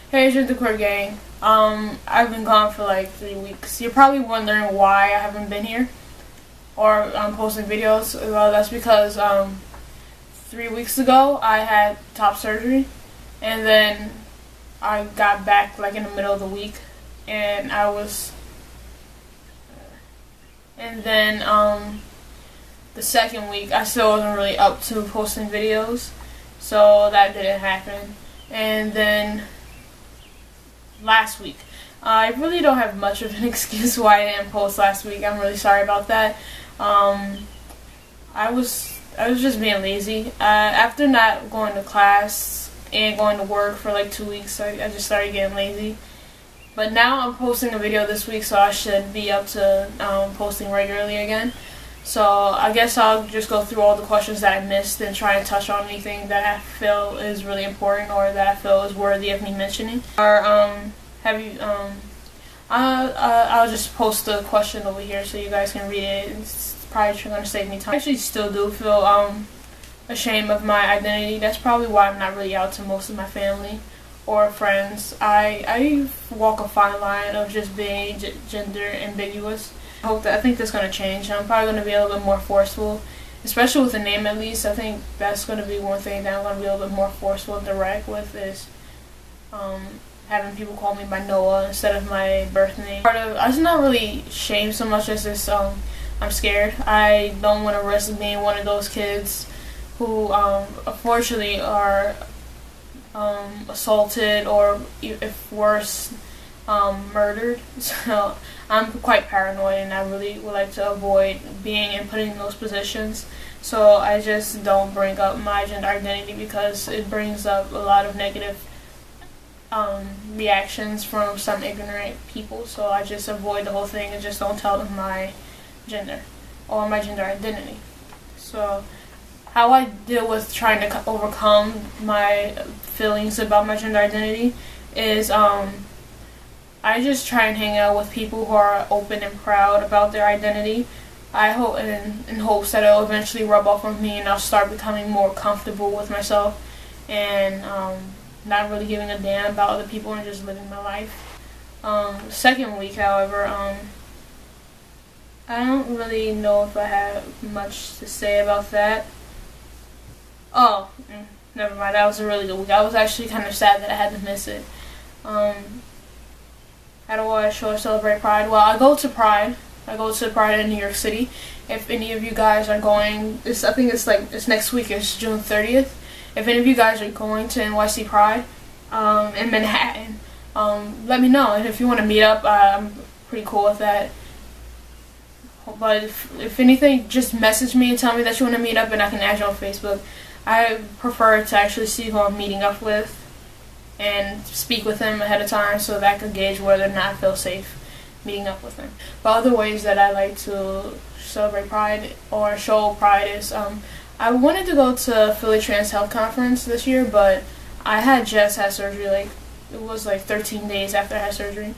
Hey, it's the Queer Gang. I've been gone for like 3 weeks. You're probably wondering why I haven't been here or posting videos. Well, that's because 3 weeks ago I had top surgery, and then I got back like in the middle of the week, and then the second week I still wasn't really up to posting videos, so that didn't happen. And then last week, I really don't have much of an excuse why I didn't post last week. I'm really sorry about that. I was just being lazy. After not going to class and going to work for like 2 weeks, I just started getting lazy. But now I'm posting a video this week, so I should be up to posting regularly again. So I guess I'll just go through all the questions that I missed and try and touch on anything that I feel is really important or that I feel is worthy of me mentioning. Or I'll just post the question over here so you guys can read it. It's probably going to save me time. I actually still do feel ashamed of my identity. That's probably why I'm not really out to most of my family or friends. I walk a fine line of just being gender ambiguous. I think that's going to change. I'm probably going to be a little bit more forceful, especially with the name at least. I think that's going to be one thing that I'm going to be a little bit more forceful and direct with is having people call me by Noah instead of my birth name. I'm just not really ashamed so much as this I'm scared. I don't want to risk being one of those kids who unfortunately are assaulted or, if worse, murdered. So I'm quite paranoid, and I really would like to avoid being and putting in those positions. So I just don't bring up my gender identity because it brings up a lot of negative reactions from some ignorant people. So I just avoid the whole thing and just don't tell them my gender or my gender identity. So how I deal with trying to overcome my feelings about my gender identity is I just try and hang out with people who are open and proud about their identity. I hope in hopes that it'll eventually rub off on me and I'll start becoming more comfortable with myself and not really giving a damn about other people and just living my life. Second week, however, I don't really know if I have much to say about that. Oh, never mind. That was a really good week. I was actually kind of sad that I had to miss it. How do I show or celebrate Pride? Well, I go to Pride. I go to Pride in New York City. If any of you guys are going, I think it's next week. It's June 30th. If any of you guys are going to NYC Pride in Manhattan, let me know. And if you want to meet up, I'm pretty cool with that. But if anything, just message me and tell me that you want to meet up, and I can add you on Facebook. I prefer to actually see who I'm meeting up with and speak with them ahead of time so that I could gauge whether or not I feel safe meeting up with them. But other ways that I like to celebrate Pride or show Pride is I wanted to go to Philly Trans Health Conference this year, but I had just had surgery. It was 13 days after I had surgery,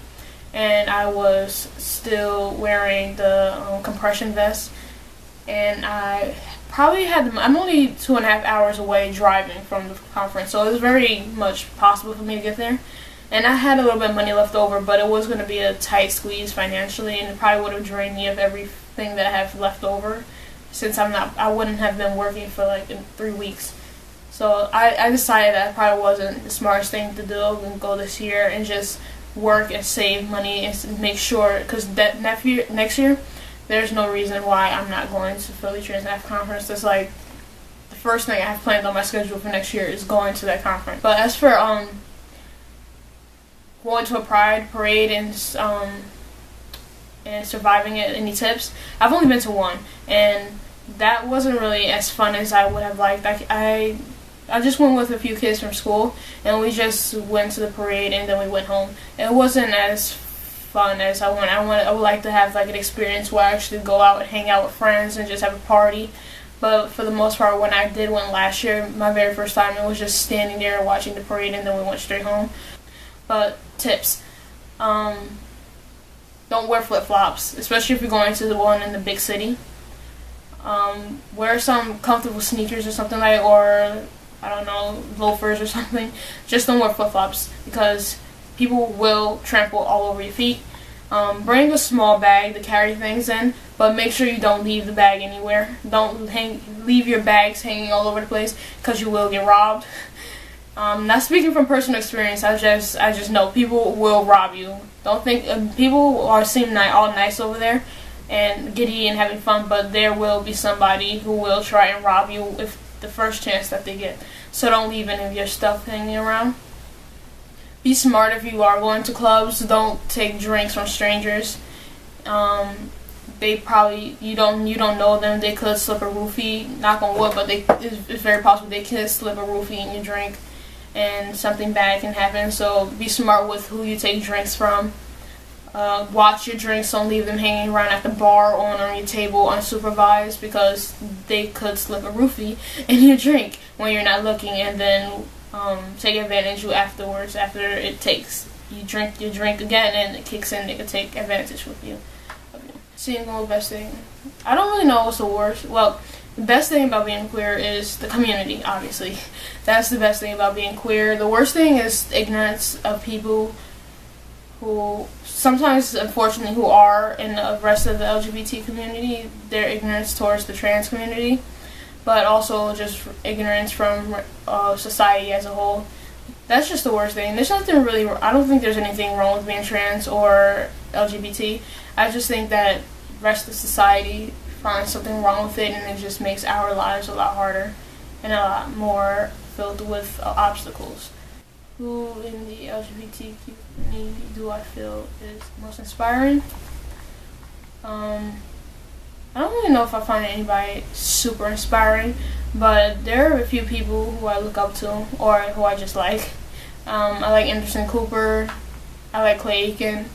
and I was still wearing the compression vest, and I'm only 2.5 hours away driving from the conference, so it was very much possible for me to get there. And I had a little bit of money left over, but it was going to be a tight squeeze financially, and it probably would have drained me of everything that I have left over, since I wouldn't have been working for in 3 weeks. So I decided that probably wasn't the smartest thing to do and go this year and just work and save money and make sure, because next year there's no reason why I'm not going to Philly Trans Health Conference. That's the first thing I have planned on my schedule for next year is going to that conference. But as for going to a Pride parade and surviving it, any tips? I've only been to one, and that wasn't really as fun as I would have liked. I just went with a few kids from school, and we just went to the parade and then we went home. It wasn't as fun as I want. I would like to have an experience where I actually go out and hang out with friends and just have a party. But for the most part, when I went last year, my very first time, it was just standing there watching the parade, and then we went straight home. But tips: don't wear flip-flops, especially if you're going to the one in the big city. Wear some comfortable sneakers or something or I don't know, loafers or something. Just don't wear flip-flops because people will trample all over your feet. Bring a small bag to carry things in, but make sure you don't leave the bag anywhere. Don't leave your bags hanging all over the place because you will get robbed. Not speaking from personal experience, I just know people will rob you. Don't think people seem all nice over there and giddy and having fun, but there will be somebody who will try and rob you if the first chance that they get. So don't leave any of your stuff hanging around. Be smart if you are going to clubs. Don't take drinks from strangers. They probably you don't know them. They could slip a roofie. Knock on wood, but it's very possible they could slip a roofie in your drink, and something bad can happen. So be smart with who you take drinks from. Watch your drinks. Don't leave them hanging around at the bar or on your table unsupervised, because they could slip a roofie in your drink when you're not looking, and then take advantage of you afterwards. After you drink your drink again and it kicks in, they could take advantage of you. Single, best thing. I don't really know what's the worst. Well, the best thing about being queer is the community, obviously. That's the best thing about being queer. The worst thing is ignorance of people who sometimes, unfortunately, who are in the rest of the LGBT community. Their ignorance towards the trans community, but also just ignorance from society as a whole. That's just the worst thing. There's nothing really, I don't think there's anything wrong with being trans or LGBT. I just think that the rest of society finds something wrong with it, and it just makes our lives a lot harder and a lot more filled with obstacles. Who in the LGBT community do I feel is most inspiring? I don't really know if I find anybody super inspiring, but there are a few people who I look up to or who I just like. I like Anderson Cooper. I like Clay Aiken.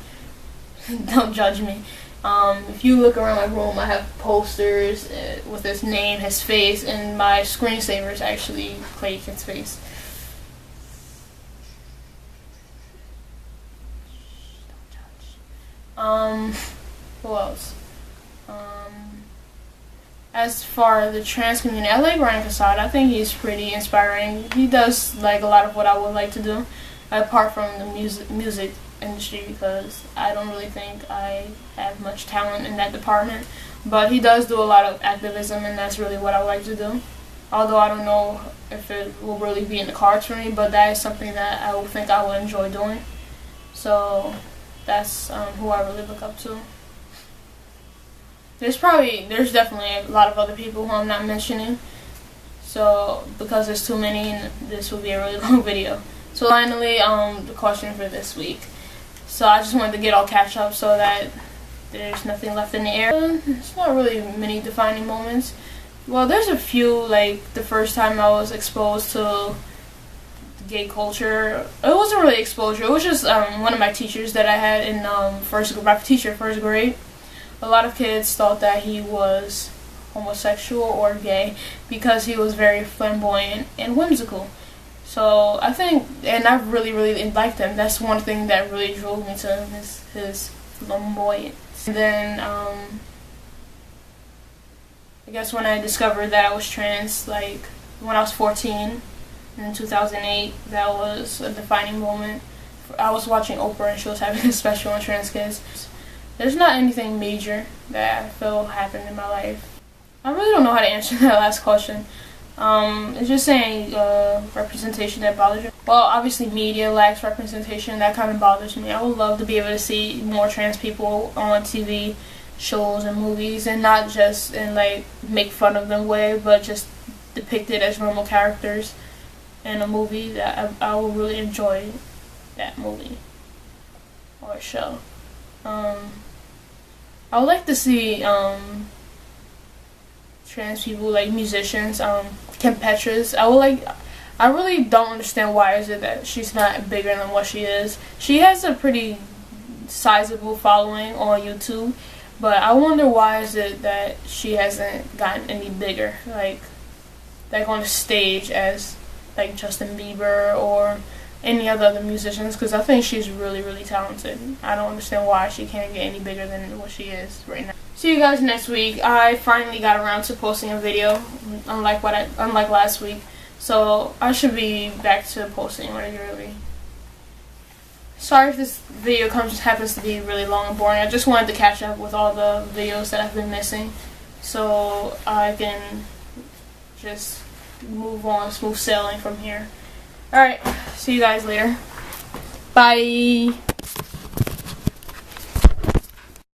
Don't judge me. If you look around my room, I have posters with his name, his face, and my screensaver is actually Clay Aiken's face. Who else? As for the trans community, I like Ryan Cassad. I think he's pretty inspiring. He does like a lot of what I would like to do, apart from the music industry, because I don't really think I have much talent in that department. But he does do a lot of activism, and that's really what I would like to do. Although I don't know if it will really be in the cards for me, but that is something that I would think I would enjoy doing. So that's who I really look up to. There's definitely a lot of other people who I'm not mentioning. So because there's too many, and this will be a really long video. So finally, the question for this week. So I just wanted to get all catch up so that there's nothing left in the air. It's not really many defining moments. Well, there's a few, like the first time I was exposed to gay culture. It wasn't really exposure. It was just one of my teachers that I had in first grade. A lot of kids thought that he was homosexual or gay because he was very flamboyant and whimsical. So I think, and I really liked him. That's one thing that really drove me to his flamboyance. And then I guess when I discovered that I was trans, like when I was 14 in 2008, that was a defining moment. I was watching Oprah and she was having a special on trans kids. There's not anything major that I feel happened in my life. I really don't know how to answer that last question. It's just saying representation that bothers you. Well, obviously media lacks representation. That kind of bothers me. I would love to be able to see more trans people on TV shows and movies, and not just in like make fun of them way, but just depicted as normal characters in a movie. That I would really enjoy that movie or show. I would like to see trans people, like musicians, Kim Petras. I really don't understand why is it that she's not bigger than what she is. She has a pretty sizable following on YouTube, but I wonder why is it that she hasn't gotten any bigger, like on the stage as like Justin Bieber or any other musicians, because I think she's really talented. I don't understand why she can't get any bigger than what she is right now. See you guys next week. I finally got around to posting a video, unlike last week. So I should be back to posting regularly. Sorry if this video happens to be really long and boring. I just wanted to catch up with all the videos that I've been missing, so I can just move on smooth sailing from here. Alright, see you guys later. Bye.